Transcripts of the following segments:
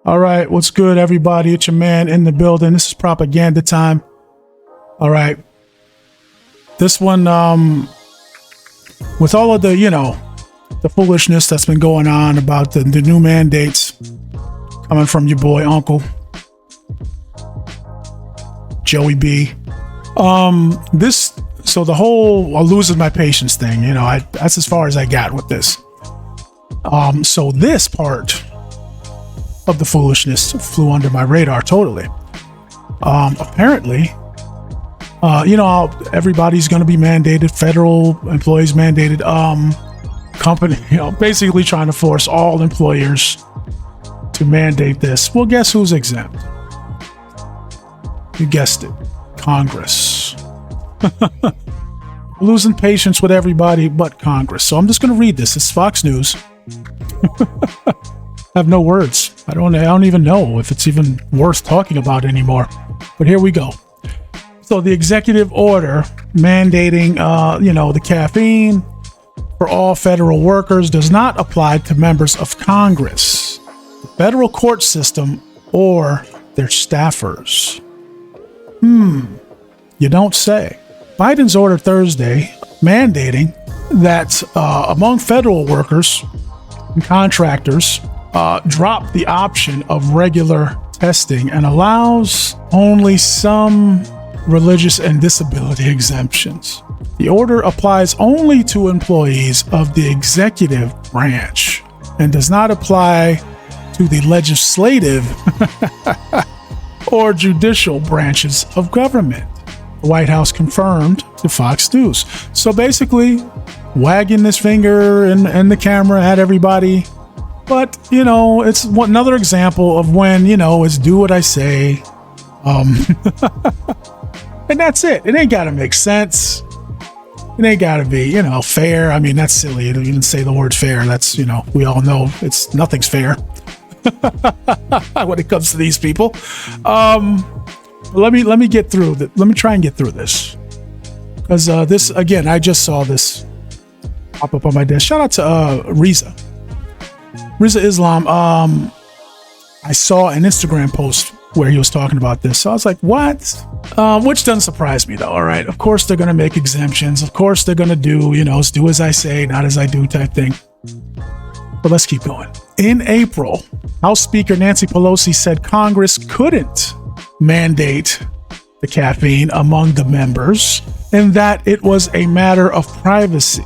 All right, what's good, everybody? It's your man in the building. This is propaganda time. All right. This one, with all of the, the foolishness that's been going on about the new mandates coming from your boy, Uncle Joey B. So the whole losing my patience thing, that's as far as I got with this. So this part of the foolishness flew under my radar totally. Apparently, everybody's going to be mandated, federal employees mandated, company, basically trying to force all employers to mandate this. Well, guess who's exempt? You guessed it, Congress. Losing patience with everybody but Congress. So I'm just going to read this. It's Fox News. I have no words. I don't even know if it's even worth talking about anymore. But here we go. So the executive order mandating, the caffeine for all federal workers does not apply to members of Congress, the federal court system, or their staffers. You don't say. Biden's order Thursday mandating that among federal workers and contractors, drop the option of regular testing and allows only some religious and disability exemptions. The order applies only to employees of the executive branch and does not apply to the legislative or judicial branches of government, the White House confirmed to Fox News. So basically, wagging this finger and the camera at everybody. But, it's another example of when, it's do what I say. And that's it. It ain't got to make sense. It ain't got to be, fair. I mean, that's silly. You don't even say the word fair. That's, we all know nothing's fair when it comes to these people. Let me get through that. Let me try and get through this. Because this, again, I just saw this pop up on my desk. Shout out to Riza Islam. I saw an Instagram post where he was talking about this. So I was like, what? Which doesn't surprise me, though. All right. Of course, they're going to make exemptions. Of course, they're going to do, do as I say, not as I do type thing. But let's keep going. In April, House Speaker Nancy Pelosi said Congress couldn't mandate the caffeine among the members and that it was a matter of privacy.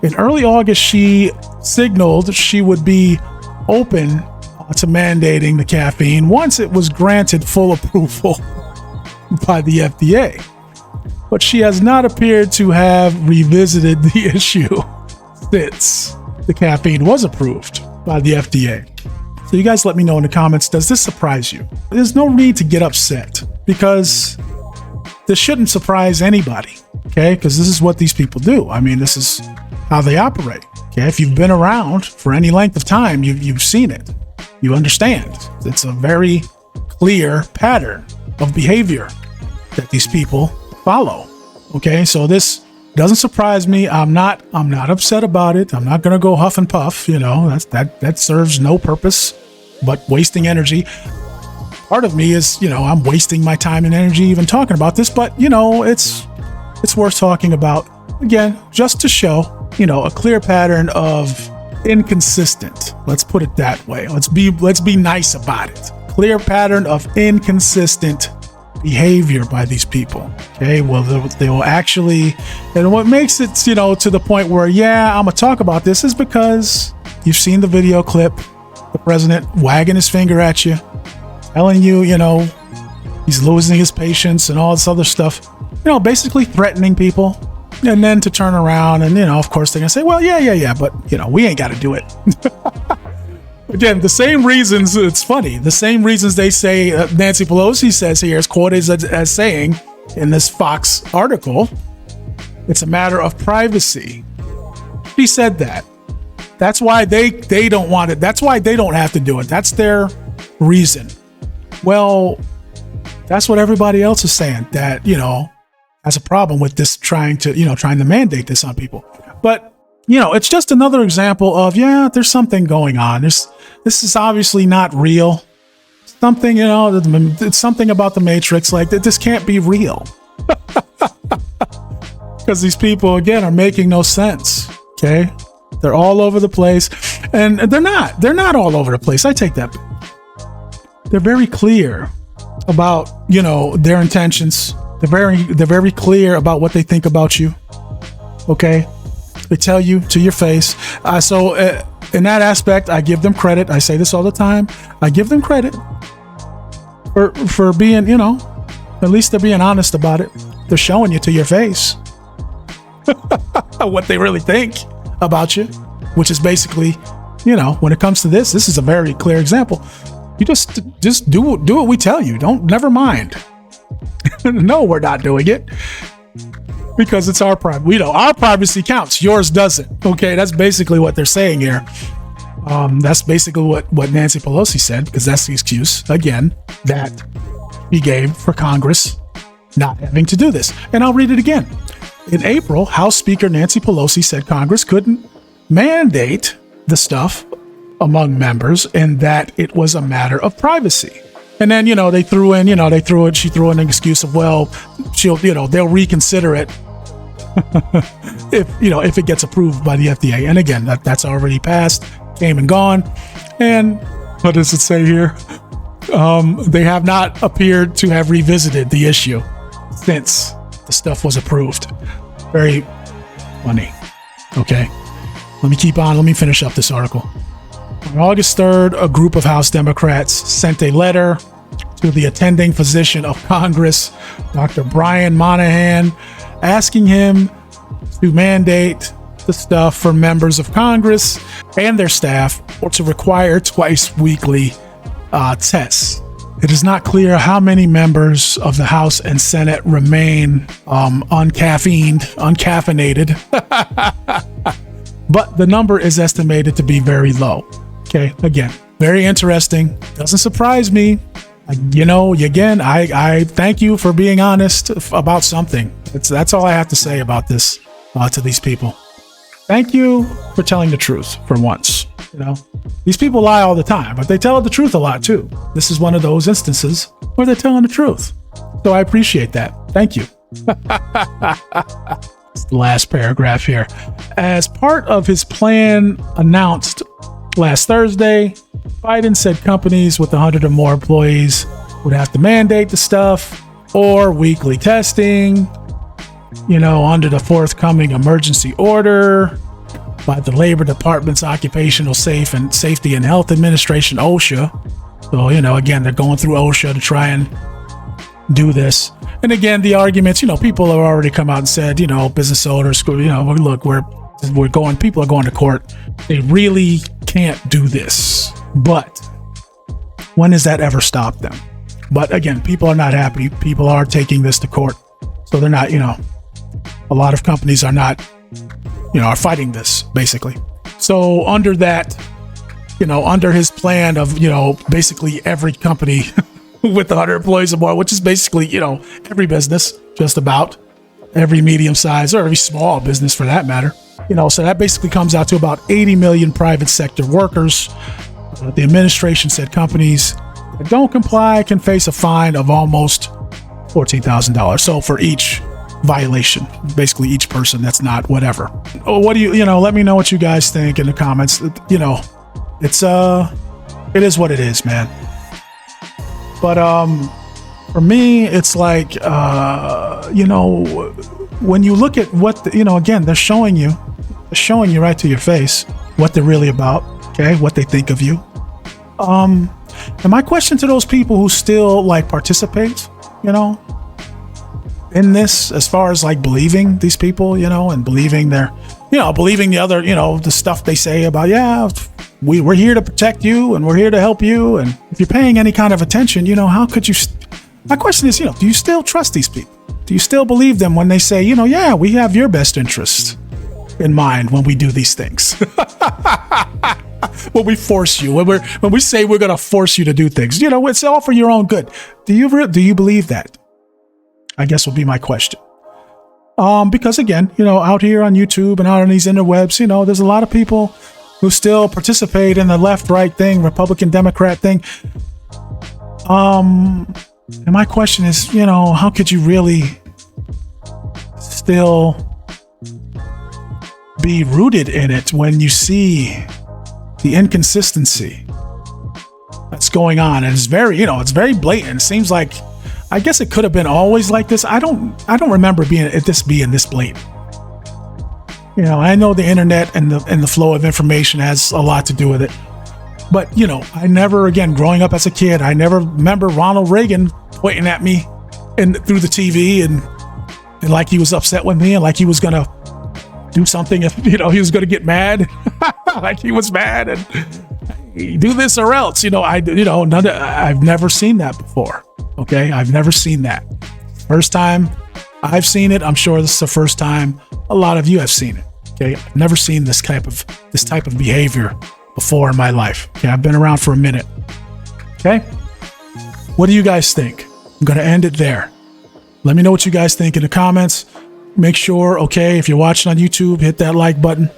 In early August, she signaled she would be open to mandating the caffeine once it was granted full approval by the FDA. But she has not appeared to have revisited the issue since the caffeine was approved by the FDA. So you guys let me know in the comments, does this surprise you? There's no need to get upset because this shouldn't surprise anybody, okay? Because this is what these people do. I mean, this is how they operate. Okay, if you've been around for any length of time, you've seen it. You understand. It's a very clear pattern of behavior that these people follow. Okay, so this doesn't surprise me. I'm not upset about it. I'm not gonna go huff and puff. That serves no purpose but wasting energy. Part of me is, I'm wasting my time and energy even talking about this, but it's worth talking about. Again, just to show a clear pattern of inconsistent. Let's put it that way. Let's be nice about it. Clear pattern of inconsistent behavior by these people. Okay, well, they will actually, and what makes it, to the point where, I'm gonna talk about this is because you've seen the video clip, the president wagging his finger at you, telling you, he's losing his patience and all this other stuff, basically threatening people. And then to turn around and, of course they're going to say, well, yeah, but, we ain't got to do it. Again, the same reasons, it's funny, the same reasons they say, Nancy Pelosi says here, is quoted as saying in this Fox article, it's a matter of privacy. She said that. That's why they don't want it. That's why they don't have to do it. That's their reason. Well, that's what everybody else is saying, that, has a problem with this trying to mandate this on people. But, it's just another example of, there's something going on. This is obviously not real. something, it's something about the Matrix, like that this can't be real. Because these people, again, are making no sense. Okay. They're all over the place. And they're not all over the place. I take that. They're very clear about, their intentions. They're very clear about what they think about you. Okay. They tell you to your face. So in that aspect, I give them credit. I say this all the time. I give them credit for being, at least they're being honest about it. They're showing you to your face what they really think about you, which is basically, when it comes to this is a very clear example. You just do what we tell you. Never mind. No, we're not doing it because it's our privacy. Our privacy counts. Yours doesn't. Okay, that's basically what they're saying here. That's basically what Nancy Pelosi said, because that's the excuse again that he gave for Congress not having to do this. And I'll read it again. In April, House Speaker Nancy Pelosi said Congress couldn't mandate the stuff among members and that it was a matter of privacy. And then, she threw in an excuse of, well, they'll reconsider it if it gets approved by the FDA. And again, that's already passed, came and gone. And what does it say here? They have not appeared to have revisited the issue since the stuff was approved. Very funny. Okay. Let me keep on. Let me finish up this article. On August 3rd, a group of House Democrats sent a letter to the attending physician of Congress, Dr. Brian Monahan, asking him to mandate the stuff for members of Congress and their staff, or to require twice weekly tests. It is not clear how many members of the House and Senate remain uncaffeinated, but the number is estimated to be very low. Okay, again, very interesting. Doesn't surprise me. Again, I thank you for being honest about something. That's all I have to say about this to these people. Thank you for telling the truth for once. These people lie all the time, but they tell the truth a lot too. This is one of those instances where they're telling the truth. So I appreciate that. Thank you. It's the last paragraph here. As part of his plan announced last Thursday, Biden said companies with 100 or more employees would have to mandate the stuff or weekly testing, under the forthcoming emergency order by the Labor Department's Occupational Safety and Health Administration, OSHA. So, again, they're going through OSHA to try and do this. And again, the arguments, people have already come out and said, business owners, look, people are going to court. They really can't do this. But when has that ever stopped them? But again, people are not happy. People are taking this to court. So they're not, a lot of companies are not, are fighting this basically. So under that, under his plan of, basically every company with 100 employees or more, which is basically, every business, just about every medium size or every small business for that matter, so that basically comes out to about 80 million private sector workers. The administration said companies that don't comply can face a fine of almost $14,000. So for each violation, basically each person that's not whatever. What do let me know what you guys think in the comments. It is what it is, man. But for me, it's like when you look at what again, they're showing you right to your face what they're really about, okay, what they think of you. And my question to those people who still participate, in this, as far as believing these people, and believing believing the other, the stuff they say about, we're here to protect you and we're here to help you. And if you're paying any kind of attention, how could you, my question is, do you still trust these people? Do you still believe them when they say, yeah, we have your best interest in mind when we do these things? When we force you, when we say we're going to force you to do things, it's all for your own good. Do you believe that? I guess would be my question. Because again, out here on YouTube and out on these interwebs, there's a lot of people who still participate in the left-right thing, Republican, Democrat thing. And my question is, you know, how could you really still be rooted in it when you see the inconsistency that's going on? And it's very, you know, it's very blatant. It seems like, I guess it could have been always like this. I don't remember being this blatant. You know, I know the internet and the flow of information has a lot to do with it. But, you know, I never, again, growing up as a kid, I never remember Ronald Reagan pointing at me through the TV and like he was upset with me and like he was going to do something if, you know, he was going to get mad. Like he was mad and hey, do this or else. You know, I've never seen that before. Okay, I've never seen that. First time I've seen it. I'm sure this is the first time a lot of you have seen it. Okay, I've never seen this type of behavior before in my life. Okay, I've been around for a minute. Okay, what do you guys think? I'm gonna end it there. Let me know what you guys think in the comments. Make sure, okay, if you're watching on YouTube, hit that like button.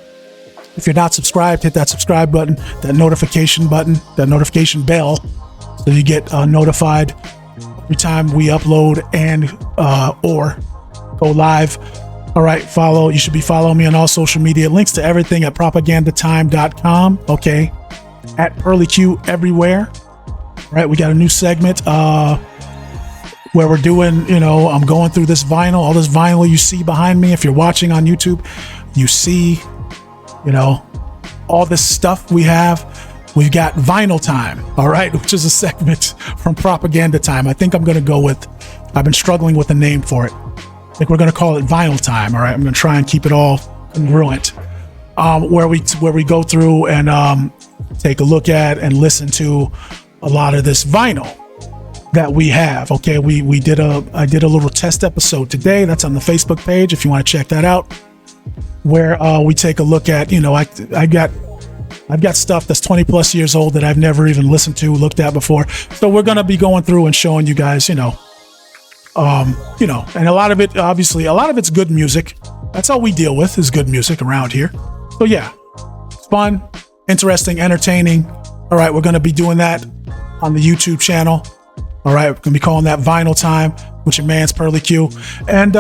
If you're not subscribed, hit that subscribe button, that notification bell, so you get notified every time we upload and or go live. All right, you should be following me on all social media. Links to everything at propagandatime.com. Okay, at PearlyQ everywhere. All right, we got a new segment where we're doing, you know, I'm going through this vinyl, all this vinyl you see behind me. If you're watching on YouTube, you see, you know, all this stuff we have. We've got Vinyl Time, all right, which is a segment from Propaganda Time. I think I'm going to go with, I've been struggling with a name for it. I think we're going to call it Vinyl Time, all right? I'm going to try and keep it all congruent, where we go through and take a look at and listen to a lot of this vinyl that we have, okay? I did a little test episode today. That's on the Facebook page if you want to check that out, where we take a look at, you know, I've got stuff that's 20 plus years old that I've never even listened to, looked at before. So we're going to be going through and showing you guys, you know, and a lot of it, obviously, a lot of it's good music. That's all we deal with is good music around here. So yeah, it's fun, interesting, entertaining. All right, we're going to be doing that on the YouTube channel. All right, we're going to be calling that Vinyl Time with your man's PearlyQ. And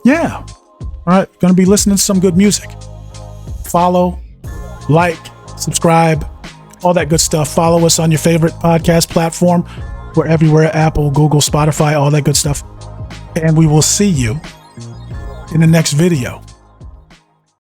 yeah, all right, going to be listening to some good music. Follow, like, subscribe, all that good stuff. Follow us on your favorite podcast platform. We're everywhere: Apple, Google, Spotify, all that good stuff. And we will see you in the next video.